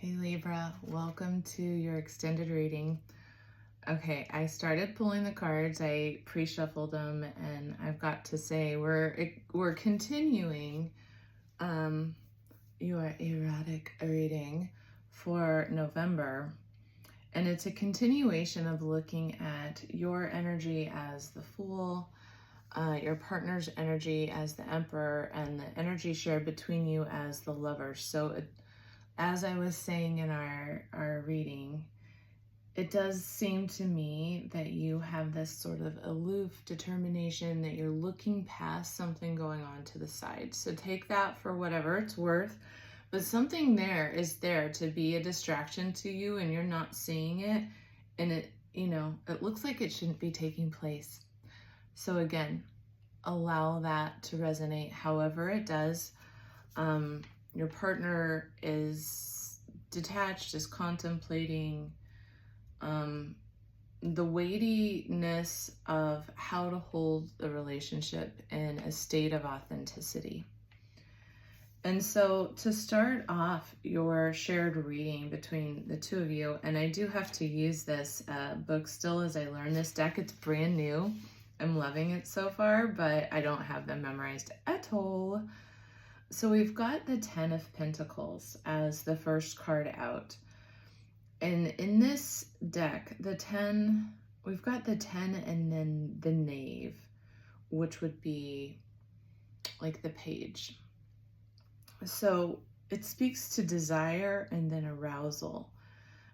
Hey Libra, welcome to your extended reading. Okay, I started pulling the cards. I pre-shuffled them, and I've got to say we're continuing your erotic reading for November, and it's a continuation of looking at your energy as the Fool, your partner's energy as the Emperor, and the energy shared between you as the Lover. So as I was saying in our reading, it does seem to me that you have this sort of aloof determination that you're looking past something going on to the side. So take that for whatever it's worth, but something there is there to be a distraction to you and you're not seeing it, and it looks like it shouldn't be taking place. So again, allow that to resonate however it does. Your partner is detached, is contemplating the weightiness of how to hold the relationship in a state of authenticity. And so to start off your shared reading between the two of you, and I do have to use this book still as I learn this deck. It's brand new. I'm loving it so far, but I don't have them memorized at all. So we've got the 10 of Pentacles as the first card out. And in this deck, we've got the 10 and then the Knave, which would be like the Page. So it speaks to desire and then arousal.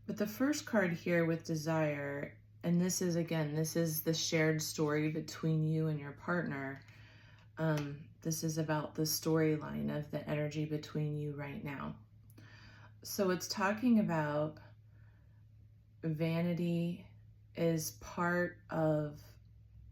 But the first card here with desire, and this is the shared story between you and your partner. This is about the storyline of the energy between you right now. So it's talking about vanity is part of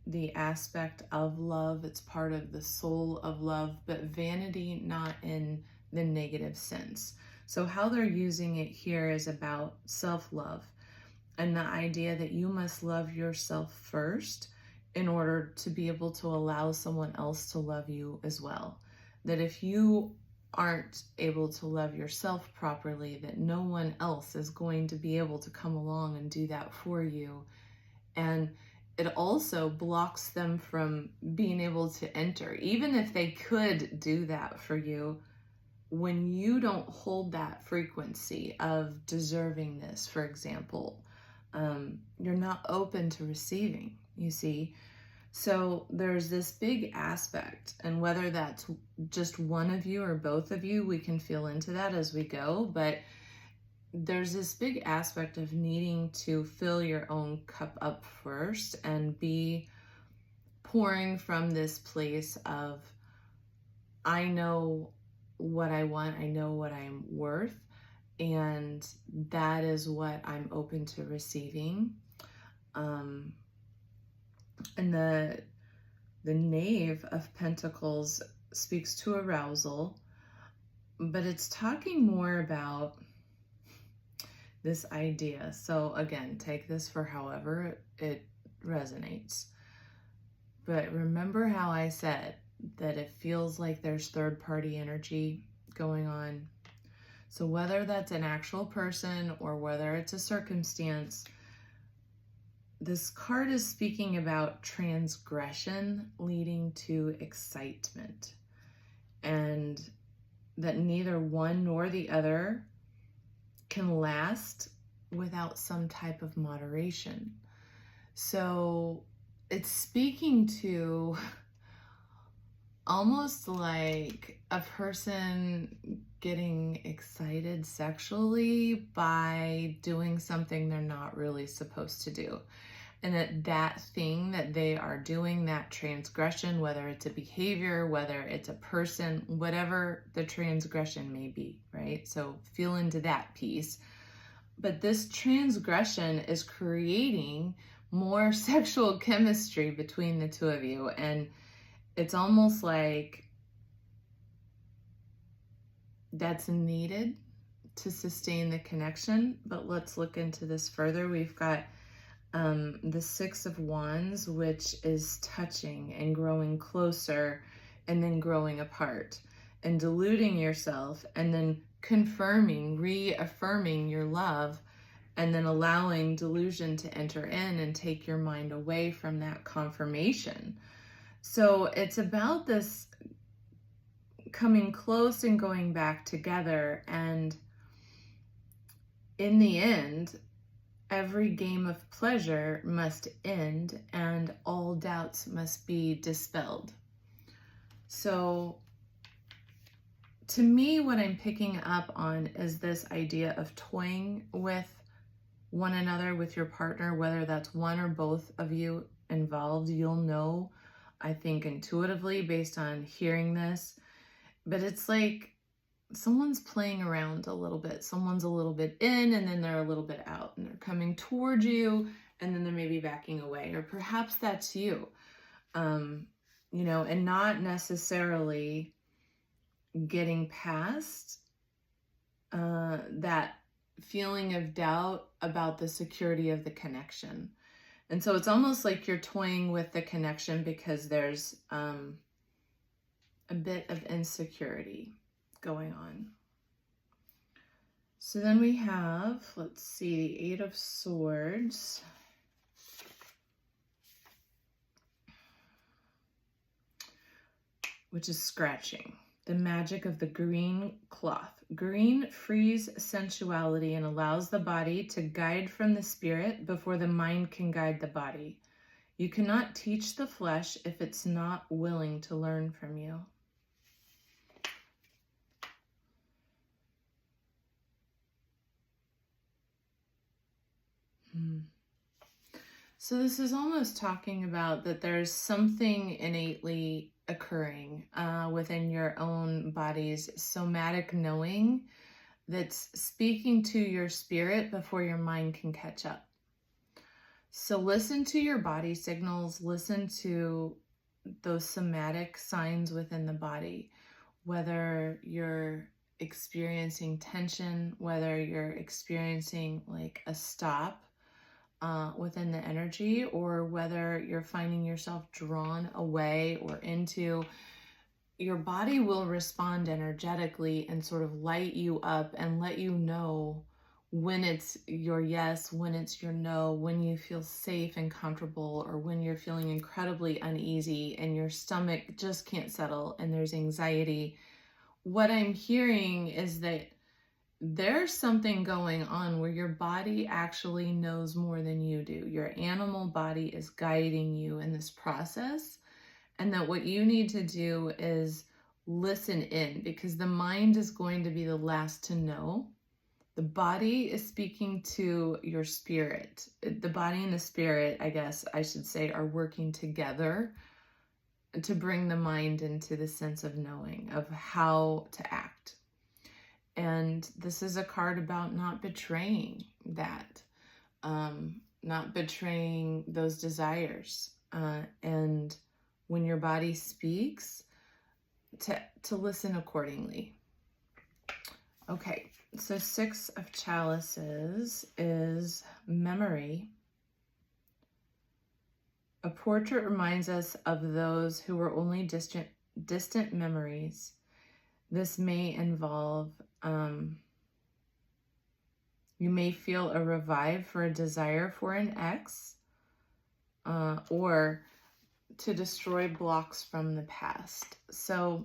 the aspect of love. It's part of the soul of love, but vanity not in the negative sense. So how they're using it here is about self-love and the idea that you must love yourself first in order to be able to allow someone else to love you as well. That if you aren't able to love yourself properly, that no one else is going to be able to come along and do that for you. And it also blocks them from being able to enter. Even if they could do that for you, when you don't hold that frequency of deservingness, for example, you're not open to receiving, you see. So there's this big aspect, and whether that's just one of you or both of you, we can feel into that as we go, but there's this big aspect of needing to fill your own cup up first and be pouring from this place of, I know what I want, I know what I'm worth, and that is what I'm open to receiving. And the Knave of Pentacles speaks to arousal, but it's talking more about this idea. So again, take this for however it resonates. But remember how I said that it feels like there's third-party energy going on. So whether that's an actual person or whether it's a circumstance, this card is speaking about transgression leading to excitement, and that neither one nor the other can last without some type of moderation. So it's speaking to almost like a person getting excited sexually by doing something they're not really supposed to do. And that thing that they are doing, that transgression, whether it's a behavior, whether it's a person, whatever the transgression may be, right? So feel into that piece. But this transgression is creating more sexual chemistry between the two of you. And it's almost like that's needed to sustain the connection. But let's look into this further. We've got the Six of Wands, which is touching and growing closer and then growing apart and deluding yourself and then confirming, reaffirming your love, and then allowing delusion to enter in and take your mind away from that confirmation. So it's about this coming close and going back together. And in the end, every game of pleasure must end and all doubts must be dispelled. So to me, what I'm picking up on is this idea of toying with one another, with your partner, whether that's one or both of you involved. You'll know, I think, intuitively based on hearing this, but it's like someone's playing around a little bit. Someone's a little bit in and then they're a little bit out, and they're coming towards you and then they're maybe backing away, or perhaps that's you, you know, and not necessarily getting past that feeling of doubt about the security of the connection. And so it's almost like you're toying with the connection because there's a bit of insecurity going on. So then we have, let's see, the Eight of Swords. Which is scratching. The magic of the green cloth. Green frees sensuality and allows the body to guide from the spirit before the mind can guide the body. You cannot teach the flesh if it's not willing to learn from you. So this is almost talking about that there's something innately occurring within your own body's somatic knowing that's speaking to your spirit before your mind can catch up. So listen to your body signals, listen to those somatic signs within the body, whether you're experiencing tension, whether you're experiencing like a stop within the energy, or whether you're finding yourself drawn away or into. Your body will respond energetically and sort of light you up and let you know when it's your yes, when it's your no, when you feel safe and comfortable, or when you're feeling incredibly uneasy and your stomach just can't settle and there's anxiety. What I'm hearing is that there's something going on where your body actually knows more than you do. Your animal body is guiding you in this process, and that what you need to do is listen in, because the mind is going to be the last to know. The body is speaking to your spirit. The body and the spirit, I guess I should say, are working together to bring the mind into the sense of knowing of how to act. And this is a card about not betraying that, not betraying those desires. And when your body speaks, to listen accordingly. Okay, so Six of Chalices is memory. A portrait reminds us of those who were only distant memories. This may involve, you may feel a revive for a desire for an ex, or to destroy blocks from the past. So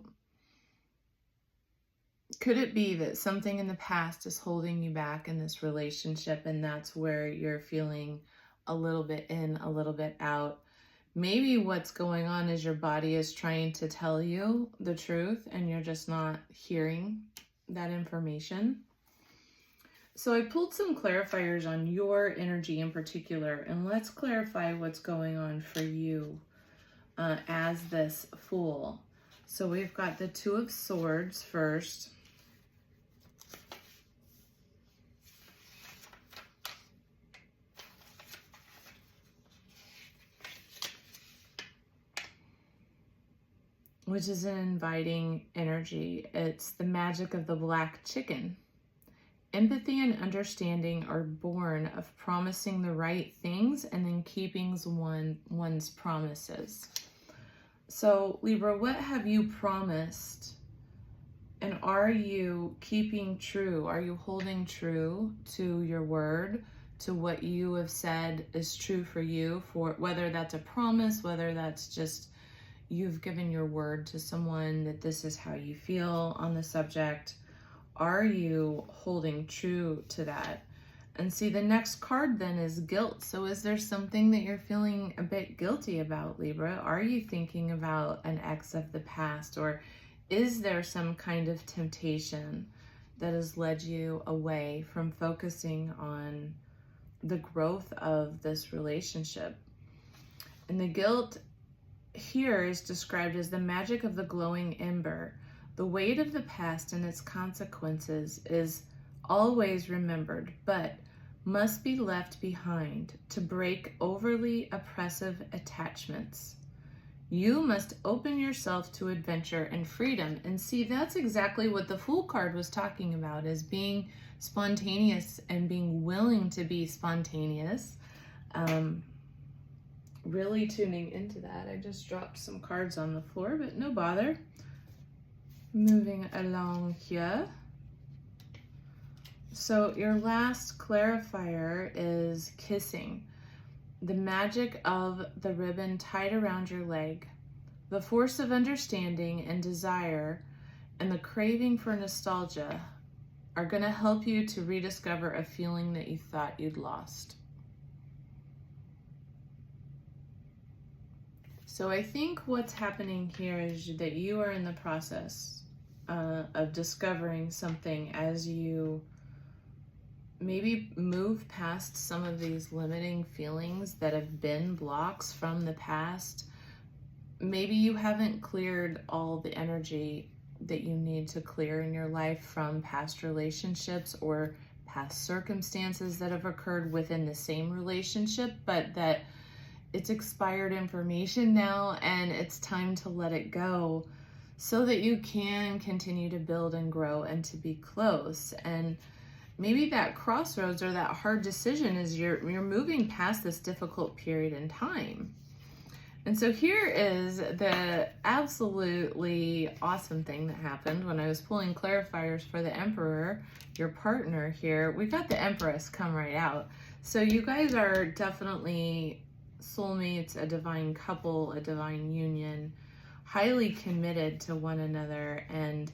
could it be that something in the past is holding you back in this relationship, and that's where you're feeling a little bit in, a little bit out? Maybe what's going on is your body is trying to tell you the truth and you're just not hearing that information. So I pulled some clarifiers on your energy in particular, and let's clarify what's going on for you as this Fool. So we've got the Two of Swords first. Which is an inviting energy. It's the magic of the black chicken. Empathy and understanding are born of promising the right things and then keeping one's promises. So Libra, what have you promised And are you keeping true? Are you holding true to your word, to what you have said is true for you, for whether that's a promise, whether that's just you've given your word to someone that this is how you feel on the subject? Are you holding true to that? And see, the next card then is guilt. So is there something that you're feeling a bit guilty about, Libra? Are you thinking about an ex of the past, or is there some kind of temptation that has led you away from focusing on the growth of this relationship? And the guilt here is described as the magic of the glowing ember. The weight of the past and its consequences is always remembered, but must be left behind to break overly oppressive attachments. You must open yourself to adventure and freedom. And see, that's exactly what the Fool card was talking about, is being spontaneous and being willing to be spontaneous. Really tuning into that. I just dropped some cards on the floor, but no bother. Moving along here. So your last clarifier is kissing. The magic of the ribbon tied around your leg, the force of understanding and desire, and the craving for nostalgia are going to help you to rediscover a feeling that you thought you'd lost. So I think what's happening here is that you are in the process of discovering something as you maybe move past some of these limiting feelings that have been blocks from the past. Maybe you haven't cleared all the energy that you need to clear in your life from past relationships or past circumstances that have occurred within the same relationship, but that it's expired information now and it's time to let it go so that you can continue to build and grow and to be close. And maybe that crossroads or that hard decision is you're moving past this difficult period in time. And so here is the absolutely awesome thing that happened when I was pulling clarifiers for the Emperor, your partner here. We got the Empress come right out. So you guys are definitely soulmates, a divine couple, a divine union, highly committed to one another, and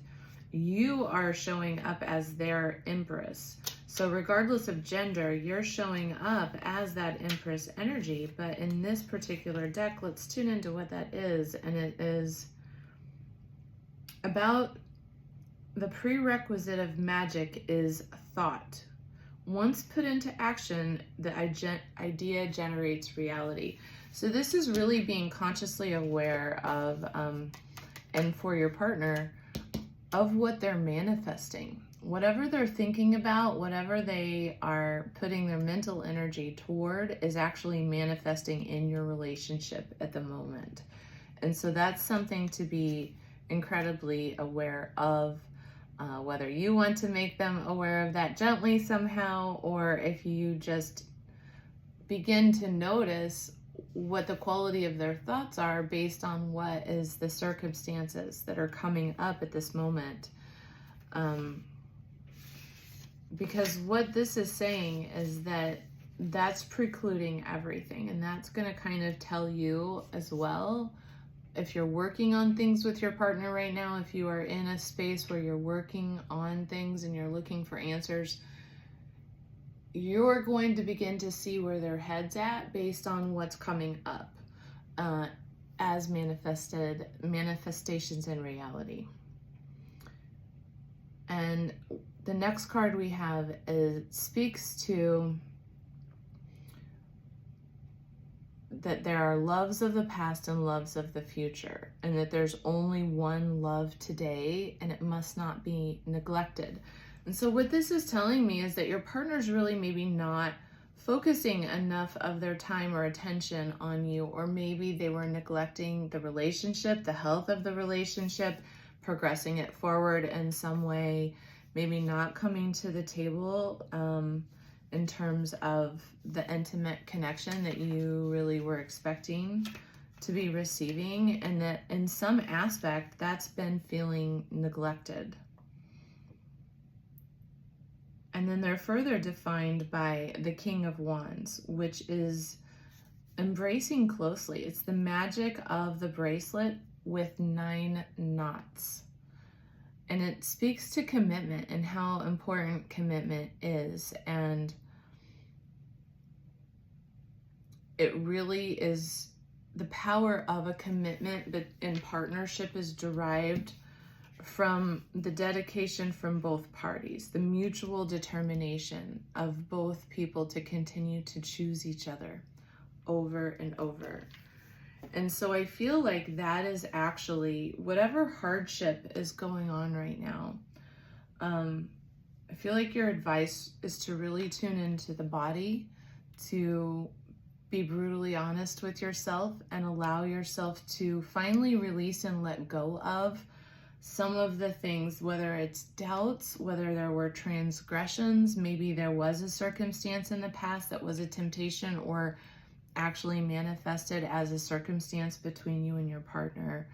you are showing up as their Empress. So regardless of gender, you're showing up as that Empress energy. But in this particular deck, let's tune into what that is. And it is about the prerequisite of magic is thought. Once put into action, the idea generates reality. So this is really being consciously aware of, and for your partner, of what they're manifesting. Whatever they're thinking about, whatever they are putting their mental energy toward is actually manifesting in your relationship at the moment. And so that's something to be incredibly aware of, whether you want to make them aware of that gently somehow, or if you just begin to notice what the quality of their thoughts are based on what is the circumstances that are coming up at this moment. Because what this is saying is that that's precluding everything, and that's going to kind of tell you as well, if you're working on things with your partner right now, if you are in a space where you're working on things and you're looking for answers, you're going to begin to see where their head's at based on what's coming up as manifestations in reality. And the next card we have speaks to that there are loves of the past and loves of the future, and that there's only one love today and it must not be neglected. And so what this is telling me is that your partner's really maybe not focusing enough of their time or attention on you, or maybe they were neglecting the relationship, the health of the relationship, progressing it forward in some way, maybe not coming to the table in terms of the intimate connection that you really were expecting to be receiving, and that in some aspect that's been feeling neglected. And then they're further defined by the King of Wands, which is embracing closely. It's the magic of the bracelet with 9 knots. And it speaks to commitment and how important commitment is. And it really is the power of a commitment, but in partnership is derived from the dedication from both parties, the mutual determination of both people to continue to choose each other over and over. And so I feel like that is actually whatever hardship is going on right now. I feel like your advice is to really tune into the body, to be brutally honest with yourself and allow yourself to finally release and let go of some of the things, whether it's doubts, whether there were transgressions, maybe there was a circumstance in the past that was a temptation or actually manifested as a circumstance between you and your partner.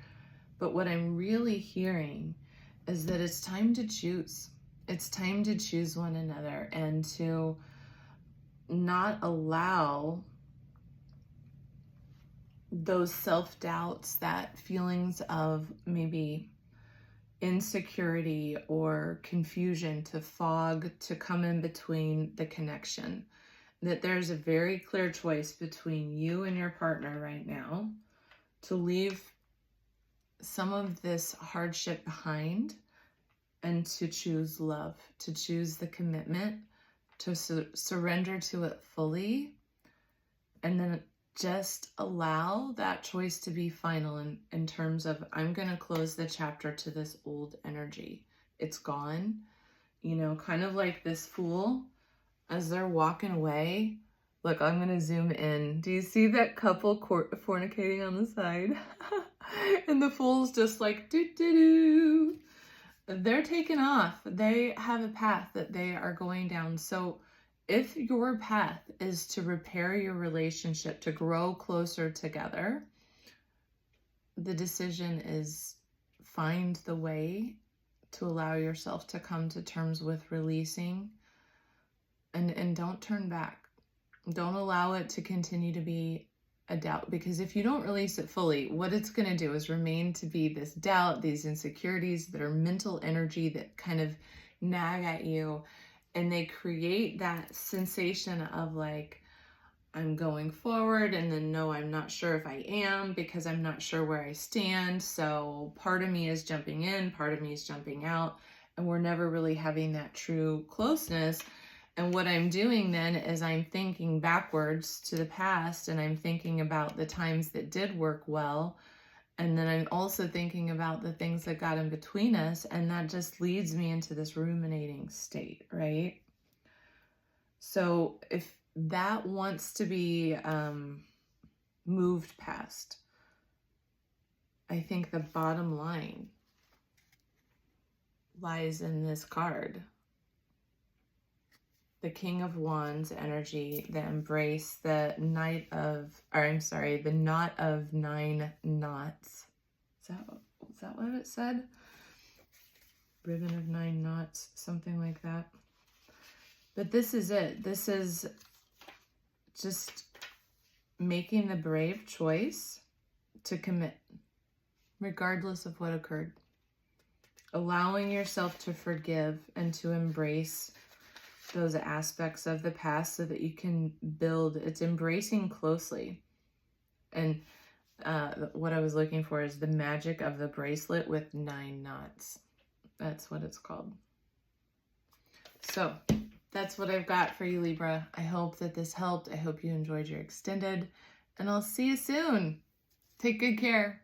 But what I'm really hearing is that it's time to choose. It's time to choose one another and to not allow those self-doubts, that feelings of maybe insecurity or confusion to come in between the connection. That there's a very clear choice between you and your partner right now to leave some of this hardship behind and to choose love, to choose the commitment, to surrender to it fully, and then just allow that choice to be final in terms of, I'm going to close the chapter to this old energy. It's gone. You know, kind of like this fool as they're walking away. Look, I'm going to zoom in. Do you see that couple fornicating on the side? And the fool's just like, doo-doo-doo. They're taking off. They have a path that they are going down. So if your path is to repair your relationship, to grow closer together, the decision is find the way to allow yourself to come to terms with releasing, and don't turn back. Don't allow it to continue to be a doubt, because if you don't release it fully, what it's going to do is remain to be this doubt, these insecurities that are mental energy that kind of nag at you. And they create that sensation of like, I'm going forward, and then no, I'm not sure if I am, because I'm not sure where I stand. So part of me is jumping in, part of me is jumping out, and we're never really having that true closeness. And what I'm doing then is I'm thinking backwards to the past, and I'm thinking about the times that did work well. And then I'm also thinking about the things that got in between us, and that just leads me into this ruminating state, right? So if that wants to be moved past, I think the bottom line lies in this card. The King of Wands energy, the embrace, the knot of 9 knots. Is that what it said? Ribbon of 9 knots, something like that. But this is it. This is just making the brave choice to commit, regardless of what occurred. Allowing yourself to forgive and to embrace those aspects of the past so that you can build. It's embracing closely. And what I was looking for is the magic of the bracelet with 9 knots. That's what it's called. So that's what I've got for you, Libra. I hope that this helped. I hope you enjoyed your extended, and I'll see you soon. Take good care.